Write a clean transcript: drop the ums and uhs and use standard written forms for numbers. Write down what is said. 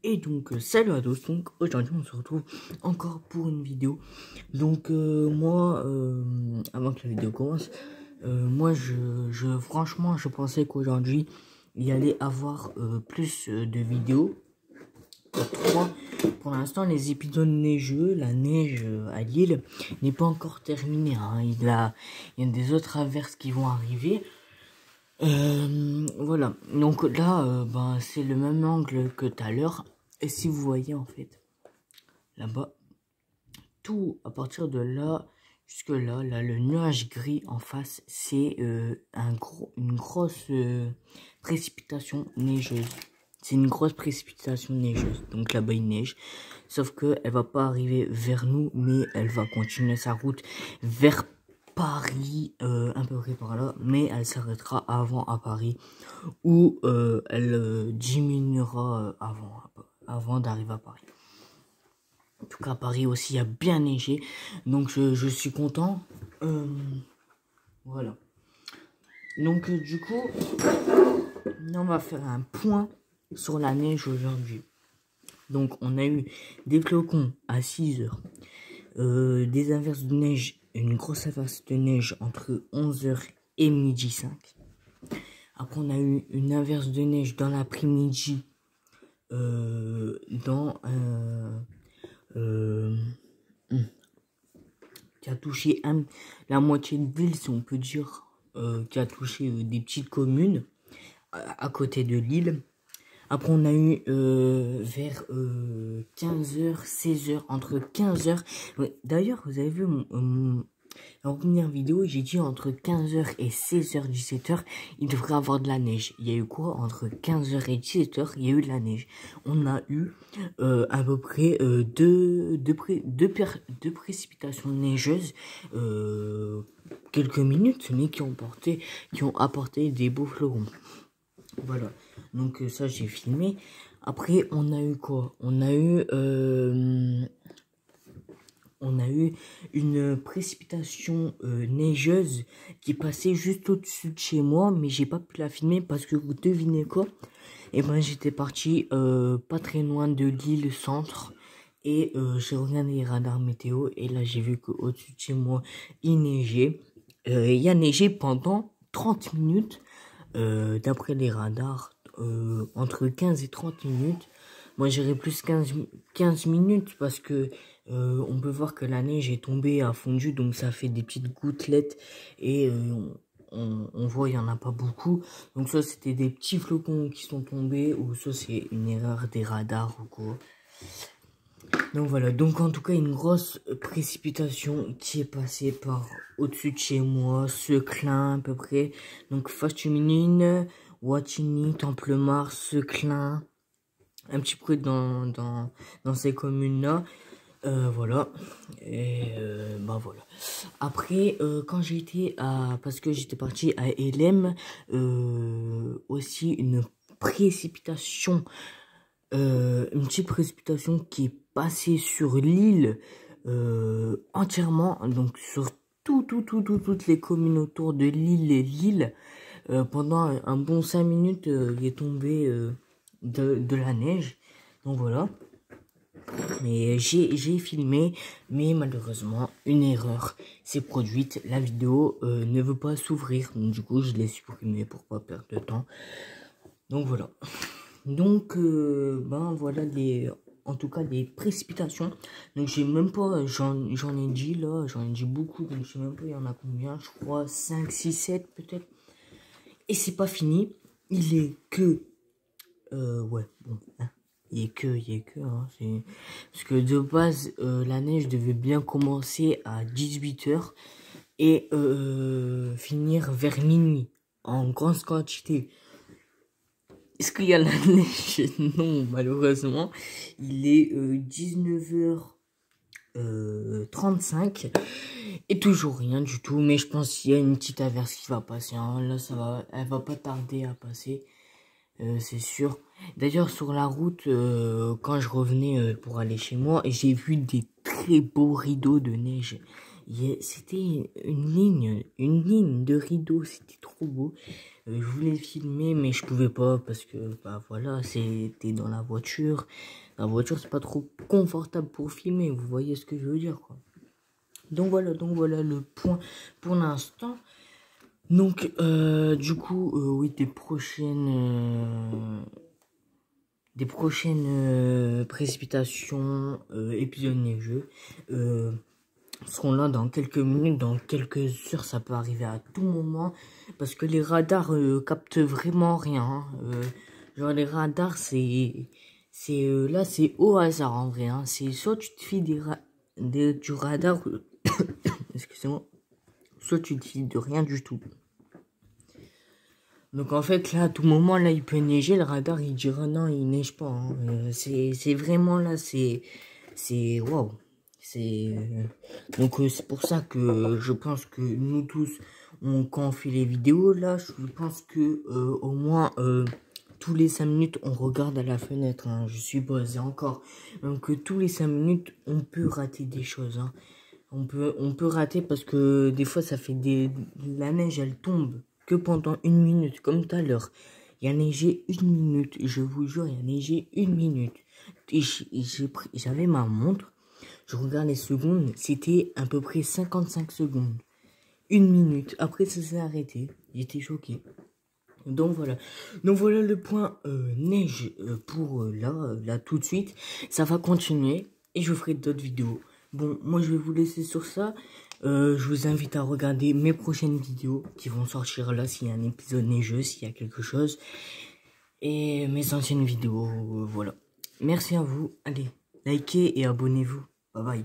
Et donc salut à tous, donc aujourd'hui on se retrouve encore pour une vidéo. Donc moi avant que la vidéo commence, moi franchement je pensais qu'aujourd'hui il y allait avoir plus de vidéos. Pour l'instant les épisodes neigeux, la neige à Lille n'est pas encore terminée, hein. Il y a des autres averses qui vont arriver. Voilà, donc là c'est le même angle que tout à l'heure. Et si vous voyez en fait là-bas, tout à partir de là jusque là, le nuage gris en face, c'est une grosse précipitation neigeuse. C'est une grosse précipitation neigeuse. Donc là-bas il neige, sauf que elle va pas arriver vers nous, mais elle va continuer sa route vers Paris, un peu près par là, mais elle s'arrêtera avant à Paris, où elle diminuera avant d'arriver à Paris. En tout cas, à Paris aussi, il a bien neigé, donc je suis content. Voilà. Donc du coup, on va faire un point sur la neige aujourd'hui. Donc on a eu des flocons à 6 heures, des averses de neige, une grosse averse de neige entre 11 h et midi 5. Après on a eu une averse de neige dans l'après-midi, qui a touché la moitié de l'île, si on peut dire, qui a touché des petites communes à côté de l'île. Après, on a eu vers 15 h, 16 h, entre 15 h. Ouais, d'ailleurs, vous avez vu la première vidéo, j'ai dit entre 15 h et 16 h, 17 h, il devrait avoir de la neige. Il y a eu quoi? Entre 15 h et 17 h, il y a eu de la neige. On a eu à peu près deux précipitations neigeuses, quelques minutes, mais qui ont apporté des beaux flocons. Voilà, donc ça j'ai filmé. Après on a eu quoi? On a eu une précipitation neigeuse qui passait juste au-dessus de chez moi, mais j'ai pas pu la filmer parce que vous devinez quoi? Et ben j'étais parti pas très loin de l'île centre, et j'ai regardé les radars météo, et là j'ai vu que au-dessus de chez moi il neigeait. Il a neigé pendant 30 minutes, d'après les radars, entre 15 et 30 minutes. Moi j'irais plus 15 minutes, parce que on peut voir que la neige est tombée, a fondu, donc ça fait des petites gouttelettes, et on voit il y en a pas beaucoup. Donc ça c'était des petits flocons qui sont tombés, ou ça c'est une erreur des radars ou quoi. Donc voilà, donc en tout cas une grosse précipitation qui est passée par au-dessus de chez moi, Seclin à peu près. Donc Fastuminine, Wattignies, Templemars, Seclin, un petit peu dans ces communes-là. Voilà. Et voilà. Après, quand j'étais parce que j'étais parti à Elem, aussi une précipitation, une petite précipitation qui est passée sur l'île entièrement, donc sur toutes les communes autour de l'île et l'île. Pendant un bon 5 minutes, il est tombé de la neige. Donc voilà. Mais j'ai filmé, mais malheureusement une erreur s'est produite. La vidéo ne veut pas s'ouvrir, donc du coup je l'ai supprimé pour pas perdre de temps. Donc voilà. Donc voilà en tout cas les précipitations. Donc j'ai même pas, j'en ai dit là, j'en ai dit beaucoup, donc je sais même pas il y en a combien, je crois 5, 6, 7 peut-être. Et c'est pas fini, il est que ouais, bon, hein. Il est que, hein, parce que de base, la neige devait bien commencer à 18 h et finir vers minuit, en grande quantité. Est-ce qu'il y a la neige? Non, malheureusement. Il est 19 h 35 et toujours rien du tout, mais je pense qu'il y a une petite averse qui va passer, hein. Là, elle va pas tarder à passer. C'est sûr. D'ailleurs, sur la route, quand je revenais pour aller chez moi, j'ai vu des très beaux rideaux de neige. C'était une ligne de rideau, c'était trop beau. Je voulais filmer, mais je pouvais pas parce que, bah voilà, c'était dans la voiture. La voiture, c'est pas trop confortable pour filmer, vous voyez ce que je veux dire, quoi. Donc voilà le point pour l'instant. Donc, du coup, oui, des prochaines précipitations, épisodes neigeux, seront là dans quelques minutes, dans quelques heures, ça peut arriver à tout moment, parce que les radars captent vraiment rien, hein. Genre les radars, là c'est au hasard en vrai, hein. C'est soit tu te fies du radar, excusez-moi, soit tu te fies de rien du tout. Donc en fait là à tout moment là il peut neiger, le radar il dira non il neige pas, hein. C'est vraiment là c'est waouh. Donc c'est pour ça que je pense que nous tous quand on fait les vidéos là, je pense que au moins tous les 5 minutes on regarde à la fenêtre, hein. Je suis basé encore. Donc tous les 5 minutes on peut rater des choses, hein. On peut rater parce que des fois ça fait la neige elle tombe que pendant 1 minute, comme tout à l'heure. Il y a neigé 1 minute, je vous jure, il y a neigé 1 minute. Et j'avais ma montre, je regarde les secondes, c'était à peu près 55 secondes. 1 minute, après ça s'est arrêté, j'étais choqué. Donc voilà le point neige pour là tout de suite. Ça va continuer et je ferai d'autres vidéos. Bon, moi je vais vous laisser sur ça. Je vous invite à regarder mes prochaines vidéos qui vont sortir là s'il y a un épisode neigeux, s'il y a quelque chose. Et mes anciennes vidéos, voilà. Merci à vous. Allez, likez et abonnez-vous. Bye bye.